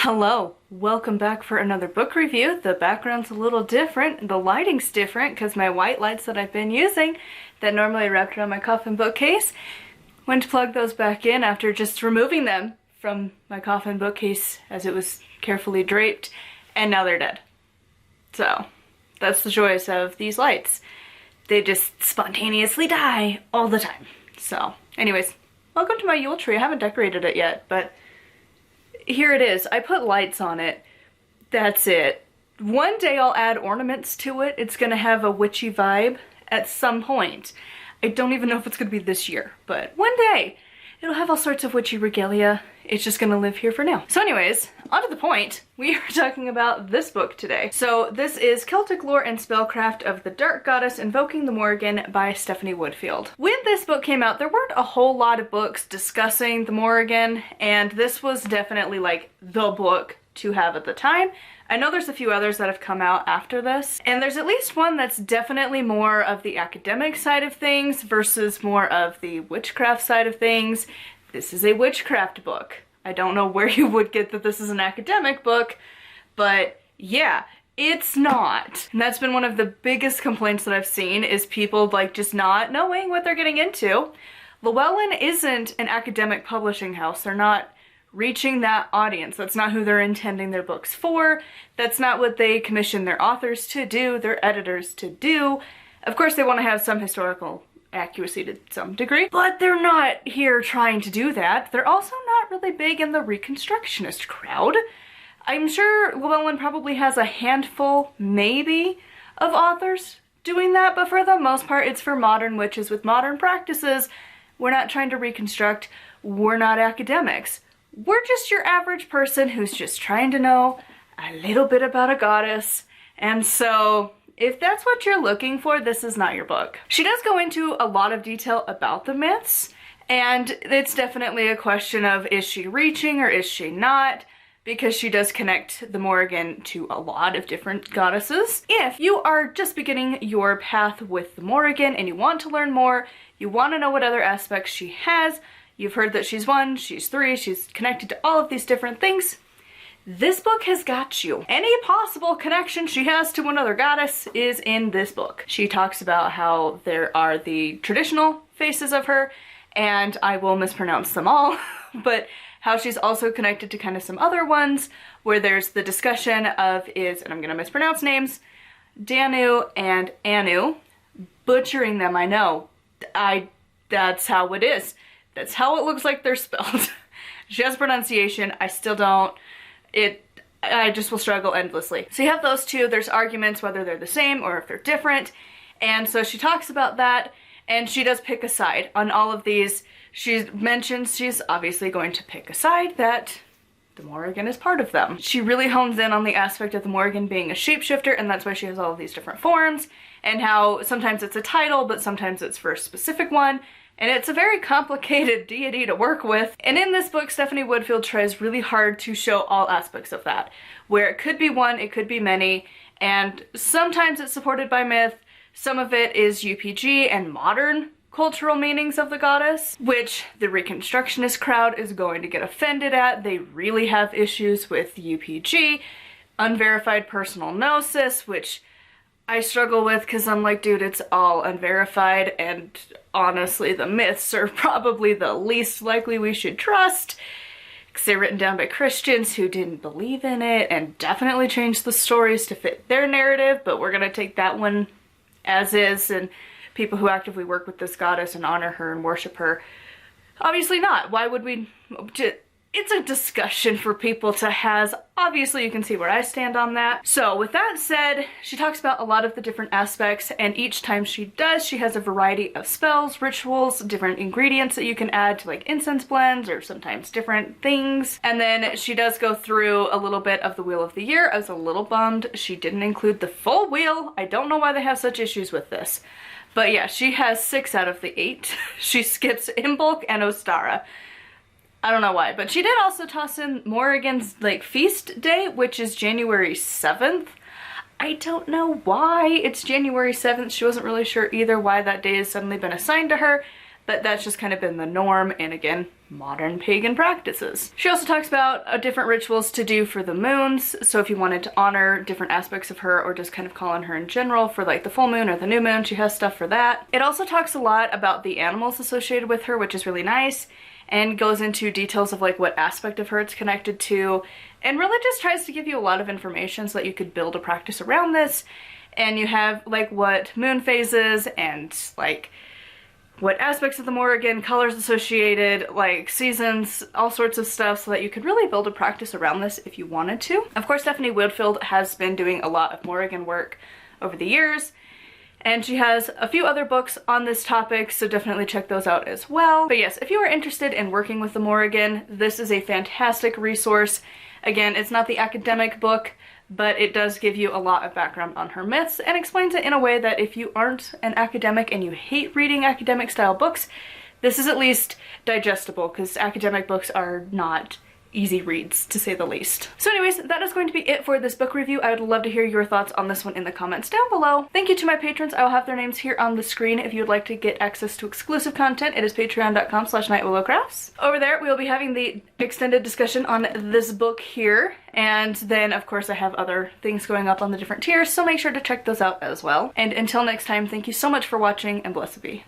Hello, welcome back for another book review. The background's a little different, the lighting's different because my white lights that I've been using that normally wrapped around my coffin bookcase went to plug those back in after just removing them from my coffin bookcase as it was carefully draped, and now they're dead. So that's the joys of these lights. They just spontaneously die all the time. So anyways, welcome to my Yule tree. I haven't decorated it yet, but here it is. I put lights on it. That's it. One day I'll add ornaments to it. It's gonna have a witchy vibe at some point. I don't even know if it's gonna be this year, but one day it'll have all sorts of witchy regalia. It's just gonna live here for now. So anyways, on to the point. We are talking about this book today. So this is Celtic Lore and Spellcraft of the Dark Goddess Invoking the Morrigan by Stephanie Woodfield. When this book came out, there weren't a whole lot of books discussing the Morrigan, and this was definitely like the book to have at the time. I know there's a few others that have come out after this, and there's at least one that's definitely more of the academic side of things versus more of the witchcraft side of things. This is a witchcraft book. I don't know where you would get that this is an academic book, but yeah, it's not. And that's been one of the biggest complaints that I've seen, is people like just not knowing what they're getting into. Llewellyn isn't an academic publishing house. They're not reaching that audience. That's not who they're intending their books for. That's not what they commission their authors to do, their editors to do. Of course, they want to have some historical accuracy to some degree, but they're not here trying to do that. They're also not really big in the Reconstructionist crowd. I'm sure Llewellyn probably has a handful, maybe, of authors doing that, but for the most part, it's for modern witches with modern practices. We're not trying to reconstruct. We're not academics. We're just your average person who's just trying to know a little bit about a goddess. And so if that's what you're looking for, this is not your book. She does go into a lot of detail about the myths, and it's definitely a question of, is she reaching or is she not? Because she does connect the Morrigan to a lot of different goddesses. If you are just beginning your path with the Morrigan and you want to learn more, you want to know what other aspects she has, you've heard that she's 1, she's 3, she's connected to all of these different things, this book has got you. Any possible connection she has to another goddess is in this book. She talks about how there are the traditional faces of her, and I will mispronounce them all, but how she's also connected to kind of some other ones, where there's the discussion of and I'm gonna mispronounce names, Danu and Anu. Butchering them, I know. That's how it is. That's how it looks like they're spelled. She has pronunciation, I still don't. I just will struggle endlessly. So you have those two, there's arguments whether they're the same or if they're different, and so she talks about that, and she does pick a side on all of these. She mentions she's obviously going to pick a side that the Morrigan is part of them. She really hones in on the aspect of the Morrigan being a shapeshifter, and that's why she has all of these different forms, and how sometimes it's a title, but sometimes it's for a specific one. And it's a very complicated deity to work with. And in this book, Stephanie Woodfield tries really hard to show all aspects of that, where it could be one, it could be many, and sometimes it's supported by myth, some of it is UPG and modern cultural meanings of the goddess, which the Reconstructionist crowd is going to get offended at. They really have issues with UPG, unverified personal gnosis, which I struggle with because I'm like, dude, it's all unverified, and honestly, the myths are probably the least likely we should trust, because they're written down by Christians who didn't believe in it and definitely changed the stories to fit their narrative, but we're gonna take that one as is, and people who actively work with this goddess and honor her and worship her, obviously not. Why would we? It's a discussion for people to have. Obviously, you can see where I stand on that. So with that said, she talks about a lot of the different aspects, and each time she does, she has a variety of spells, rituals, different ingredients that you can add to like incense blends or sometimes different things. And then she does go through a little bit of the Wheel of the Year. I was a little bummed she didn't include the full wheel. I don't know why they have such issues with this. But yeah, she has 6 out of the 8. She skips Imbolc and Ostara. I don't know why, but she did also toss in Morrigan's like feast day, which is January 7th. I don't know why it's January 7th. She wasn't really sure either why that day has suddenly been assigned to her, but that's just kind of been the norm. And again, modern pagan practices. She also talks about different rituals to do for the moons, so if you wanted to honor different aspects of her or just kind of call on her in general for like the full moon or the new moon, she has stuff for that. It also talks a lot about the animals associated with her, which is really nice, and goes into details of like what aspect of her it's connected to, and really just tries to give you a lot of information so that you could build a practice around this. And you have like what moon phases and like what aspects of the Morrigan, colors associated, like seasons, all sorts of stuff, so that you could really build a practice around this if you wanted to. Of course, Stephanie Woodfield has been doing a lot of Morrigan work over the years, and she has a few other books on this topic, so definitely check those out as well. But yes, if you are interested in working with the Morrigan, this is a fantastic resource. Again, it's not the academic book, but it does give you a lot of background on her myths and explains it in a way that if you aren't an academic and you hate reading academic style books, this is at least digestible, because academic books are not easy reads, to say the least. So anyways, that is going to be it for this book review. I would love to hear your thoughts on this one in the comments down below. Thank you to my patrons. I will have their names here on the screen if you would like to get access to exclusive content. It is patreon.com/nightwillowcrafts. Over there, we will be having the extended discussion on this book here, and then of course I have other things going up on the different tiers, so make sure to check those out as well. And until next time, thank you so much for watching, and blessed be.